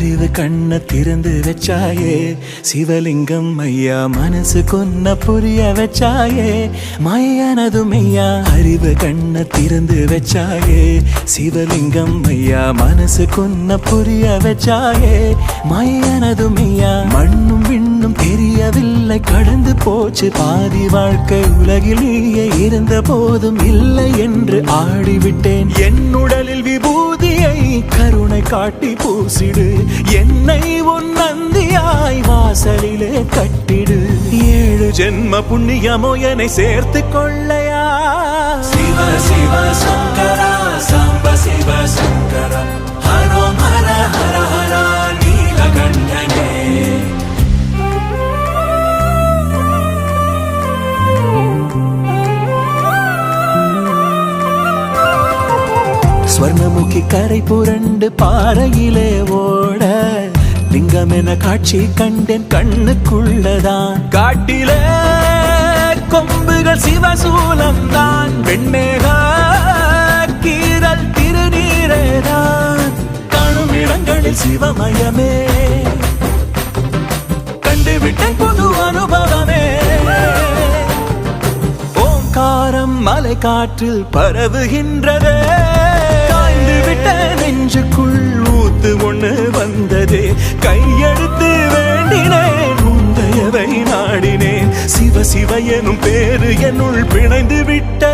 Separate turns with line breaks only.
அறிவு கண்ண திறந்து வச்சாயே சிவலிங்கம் ஐயா மனசு கொன்ன புரிய வச்சாயே மாயனது மெய்யா அறிவு கண்ண திறந்து வச்சாயே சிவலிங்கம் ஐயா மனசு கொன்ன புரிய வச்சாயே மாயனது மெய்யா மண்ணும் விண்ணும் தெரியவில்லை கடந்து போச்சு பாதி வாழ்க்கை உலகில் நீயே இருந்த போதும் இல்லை என்று ஆடிவிட்டேன் என் உடலில் விபூதியை கருணை காட்டி பூசிடு என்னை உன் நந்தியாய் வாசலிலே கட்டிடு 7 ஜென்ம புண்ணியமோ என்னை சேர்த்து கொள்ளையா சிவ சிவ சங்கரா சாம்ப சிவ சங்கரா ஹரோம் ஹர ஹர ஹர நீலகண்டனே ஸ்வர்ணமுகி கரை புரண்டு பாறையிலே ஓட லிங்கம் என காட்சி கண்டேன் கண்ணுக்குள்ளதான் காட்டிலே கொம்புகள் சிவசூலம் தான் வெண்மேக கீரல் திருநீரேதான் காணும் இடங்களில் சிவமயமே கண்டுவிட்டேன் புது அனுபவமே ஓங்காரம் மலை காற்றில் பரவுகின்றதே விட்ட நெஞ்சுக்குள் ஊத்து ஒண்ணு வந்ததே கையெடுத்து வேண்டினேன் உந்தையவை நாடினேன் சிவ சிவ எனும் பேரு என்னுள் பிணைந்து விட்ட